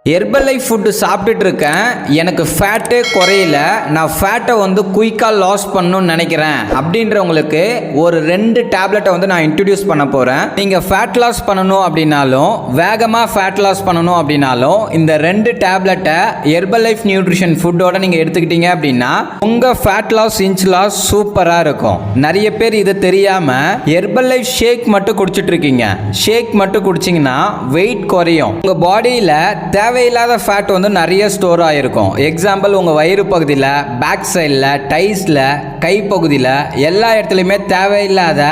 Herbal life food சாப்பிட்டுட்டு இருக்கேன், எனக்கு ஃபேட்டே குறையல, நான் ஃபேட்டை குயிக்காக லாஸ் பண்ணணும்னு நினைக்கிறேன் அப்படின்றவங்களுக்கு ஒரு 2 டேப்லெட்டை நான் இன்ட்ரடியூஸ் பண்ண போகிறேன். நீங்கள் ஃபேட் லாஸ் பண்ணணும் அப்படின்னாலும் வேகமாக ஃபேட் லாஸ் பண்ணணும் அப்படின்னாலும் இந்த 2 டேப்லெட்டை ஹெர்பல் லைஃப் நியூட்ரிஷன் ஃபுட்டோட நீங்கள் எடுத்துக்கிட்டீங்க அப்படின்னா உங்கள் ஃபேட் லாஸ் இன்ச் லாஸ் சூப்பராக இருக்கும். நிறைய பேர் இது தெரியாமல் ஹெர்பல் லைஃப் ஷேக் மட்டும் குடிச்சிட்டு இருக்கீங்க. ஷேக் மட்டும் குடிச்சிங்கன்னா வெயிட் குறையும். உங்கள் பாடியில் தேவையில்லாத ஃபேட் நிறைய ஸ்டோர் ஆகிருக்கும். எக்ஸாம்பிள், உங்கள் வயிறு பகுதியில், பேக் சைடில், டைஸில், கை பகுதியில் எல்லா இடத்துலையுமே தேவையில்லாத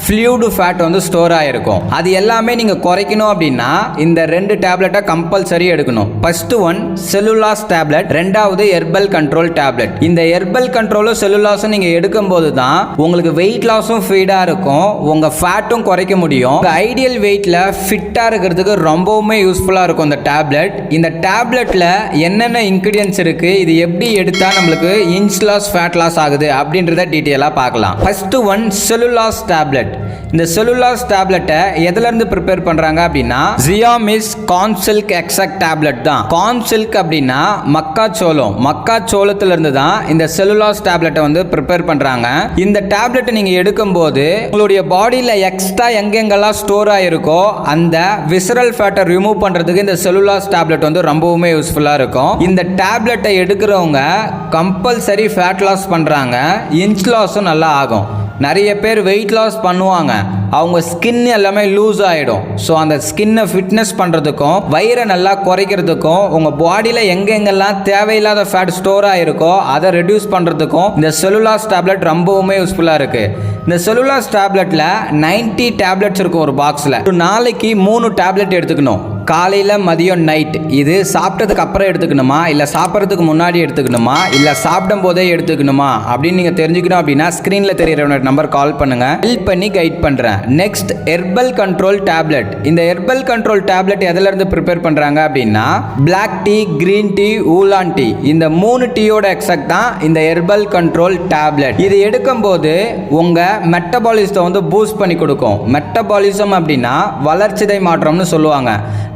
ஃப்ளூயிட் ஃபேட் ஸ்டோர் ஆகிருக்கும். அது எல்லாமே நீங்கள் குறைக்கணும் அப்படின்னா இந்த 2 டேப்லெட்டை கம்பல்சரி எடுக்கணும். ஃபர்ஸ்ட் ஒன் செல்லுலாஸ் டேப்லெட், ரெண்டாவது ஹெர்பல் கண்ட்ரோல் டேப்லெட். இந்த ஹெர்பல் கண்ட்ரோலும் செல்லுலாஸும் நீங்கள் எடுக்கும்போது தான் உங்களுக்கு வெயிட் லாஸும் ஃபீடாக இருக்கும், உங்கள் ஃபேட்டும் குறைக்க முடியும். உங்கள் ஐடியல் வெயிட்டில் ஃபிட்டாக இருக்கிறதுக்கு ரொம்பவுமே யூஸ்ஃபுல்லாக இருக்கும் இந்த டேப்லெட். இந்த டேப்லெட்டில் என்னென்ன இன்கிரியன்ஸ் இருக்குது, இது எப்படி எடுத்தால் நம்மளுக்கு இன்ச் லாஸ் ஃபேட் லாஸ் ஆகுது அப்படின்றத டீட்டெயிலாக பார்க்கலாம். First one cellulase tablet. இந்த செல்லுலாஸ் டேப்லெட்டை எதிலிருந்து ப்ரிப்பேர் பண்றாங்க அப்படின்னா ஜியாமிஸ் கார்ன்சில்க் எக்ஸாக்ட் டேப்லெட் தான். கார்ன்சில்க் அப்படின்னா மக்காச்சோளம், மக்காச்சோளத்திலிருந்து தான் இந்த செல்லுலாஸ் டேப்லெட்டை ப்ரிப்பேர் பண்றாங்க. இந்த டேப்லெட்டை நீங்க எடுக்கும்போது உங்களுடைய பாடியில் எக்ஸ்ட்ரா எங்கெங்கெல்லாம் ஸ்டோர் ஆயிருக்கோ அந்த விசரல் ஃபேட்டை ரிமூவ் பண்றதுக்கு இந்த செல்லுலாஸ் டேப்லெட் ரொம்பவுமே யூஸ்ஃபுல்லா இருக்கும். இந்த டேப்லெட்டை எடுக்கிறவங்க கம்பல்சரி ஃபேட் லாஸ் பண்றாங்க, இன்ச் லாஸும் நல்லா ஆகும். நிறைய பேர் வெயிட் லாஸ் பண்ணுவாங்க, அவங்க ஸ்கின் எல்லாமே லூஸ் ஆகிடும். ஸோ அந்த ஸ்கின்னை ஃபிட்னஸ் பண்ணுறதுக்கும் வயிறை நல்லா குறைக்கிறதுக்கும் உங்கள் பாடியில் எங்கெங்கெல்லாம் தேவையில்லாத ஃபேட் ஸ்டோர் ஆகிருக்கோ அதை ரெடியூஸ் பண்ணுறதுக்கும் இந்த செல்லுலாஸ் டேப்லெட் ரொம்பவுமே யூஸ்ஃபுல்லாக இருக்குது. இந்த செல்லுலாஸ் டேப்லெட்டில் 90 டேப்லெட்ஸ் இருக்கும் ஒரு பாக்ஸில். ஒரு நாளைக்கு 3 டேப்லெட் எடுத்துக்கணும், காலையில், மதியம், நைட். இது சாப்பிட்டதுக்கு அப்புறம் எடுத்துக்கணுமா, இல்லை சாப்பிட்றதுக்கு முன்னாடி எடுத்துக்கணுமா, இல்லை சாப்பிடும் போதே எடுத்துக்கணுமா அப்படின்னு நீங்கள் தெரிஞ்சுக்கணும் அப்படின்னா ஸ்க்ரீனில் தெரியிற நம்பர் கால் பண்ணுங்கள், ஹெல்ப் பண்ணி கைட் பண்ணுறேன். Next herbal control tablet. இந்த ஹெர்பல் கண்ட்ரோல் டேப்லெட் எதிலிருந்து ப்ரிப்பேர் பண்ணுறாங்க அப்படின்னா black tea, green tea, oolong tea, இந்த 3 டீயோட எக்ஸாக்ட் தான் இந்த ஹெர்பல் கண்ட்ரோல் டேப்லெட். இது எடுக்கும்போது உங்கள் மெட்டபாலிசத்தை பூஸ்ட் பண்ணி கொடுக்கும். மெட்டபாலிசம் அப்படின்னா வளர்ச்சிதை மாற்றம்னு சொல்லுவாங்க.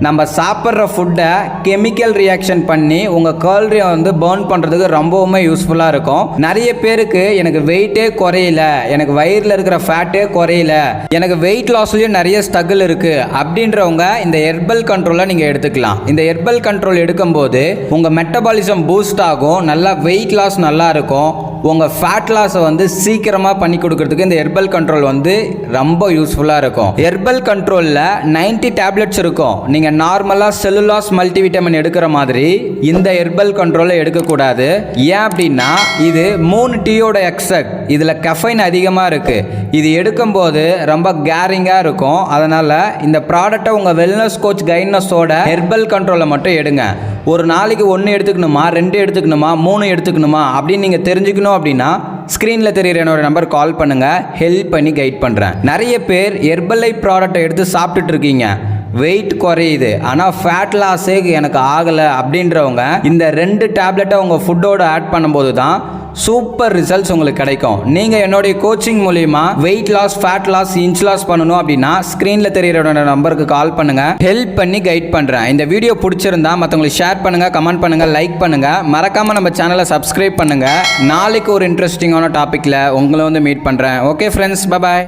நம்ம சாப்பிட்ற ஃபுட்டை கெமிக்கல் ரியாக்ஷன் பண்ணி உங்கள் கேலரியை பர்ன் பண்ணுறதுக்கு ரொம்பவுமே யூஸ்ஃபுல்லாக இருக்கும். நிறைய பேருக்கு எனக்கு வெயிட்டே குறையல, எனக்கு வயிறில் இருக்கிற ஃபேட்டே குறையல, எனக்கு வெயிட் லாஸ்லேயும் நிறைய ஸ்ட்ரகிள் இருக்குது அப்படின்றவங்க இந்த ஹெர்பல் கண்ட்ரோலை நீங்கள் எடுத்துக்கலாம். இந்த ஹெர்பல் கண்ட்ரோல் எடுக்கும்போது உங்கள் மெட்டபாலிசம் பூஸ்ட் ஆகும், நல்லா வெயிட் லாஸ் நல்லா இருக்கும், உங்கள் ஃபேட் லாஸை சீக்கிரமாக பண்ணி கொடுக்கறதுக்கு இந்த ஹெர்பல் கண்ட்ரோல் ரொம்ப யூஸ்ஃபுல்லாக இருக்கும். ஹெர்பல் கண்ட்ரோலில் 90 டேப்லெட்ஸ் இருக்கும். நீங்கள் நார்மலாக செல்லுலாஸ் மல்டிவிட்டமின் எடுக்கிற மாதிரி இந்த ஹெர்பல் கண்ட்ரோலை எடுக்கக்கூடாது. ஏன் அப்படின்னா இது 3 டீயோட எக்ஸாக்ட், இதில் கெஃபைன் அதிகமாக இருக்குது. இது எடுக்கும்போது ரொம்ப கேரிங்காக இருக்கும். அதனால் இந்த ப்ராடக்டை உங்கள் வெல்னஸ் கோச் கைட்னஸோட ஹெர்பல் கண்ட்ரோலை மட்டும் எடுங்க. ஒரு நாளைக்கு 1 எடுத்துக்கணுமா, 2 எடுத்துக்கணுமா, 3 எடுத்துக்கணுமா அப்படின்னு நீங்கள் தெரிஞ்சுக்கணும் அப்படின்னா ஸ்க்ரீனில் தெரிகிற என்னோட நம்பர் கால் பண்ணுங்கள், ஹெல்ப் பண்ணி கைட் பண்ணுறேன். நிறைய பேர் ஹெர்பல் லைஃப் ப்ராடக்டை எடுத்து சாப்பிட்டுட்டு இருக்கீங்க, வெயிட் குறையுது, ஆனால் ஃபேட் லாஸே எனக்கு ஆகலை அப்படின்றவங்க இந்த 2 டேப்லெட்டை உங்கள் ஃபுட்டோட ஆட் பண்ணும்போது தான் சூப்பர் ரிசல்ட்ஸ் உங்களுக்கு கிடைக்கும். நீங்கள் என்னுடைய கோச்சிங் மூலிமா weight loss, fat loss, inch loss பண்ணணும் அப்படின்னா ஸ்க்ரீனில் தெரிகிற நம்பருக்கு கால் பண்ணுங்கள், ஹெல்ப் பண்ணி கைட் பண்ணுறேன். இந்த வீடியோ பிடிச்சிருந்தா மற்றவங்களுக்கு ஷேர் பண்ணுங்கள், கமெண்ட் பண்ணுங்கள், லைக் பண்ணுங்கள், மறக்காமல் நம்ம சேனலை சப்ஸ்கிரைப் பண்ணுங்கள். நாளைக்கு ஒரு இன்ட்ரெஸ்டிங்கான டாப்பிக்கில் உங்களை மீட் பண்ணுறேன். Okay friends, bye bye.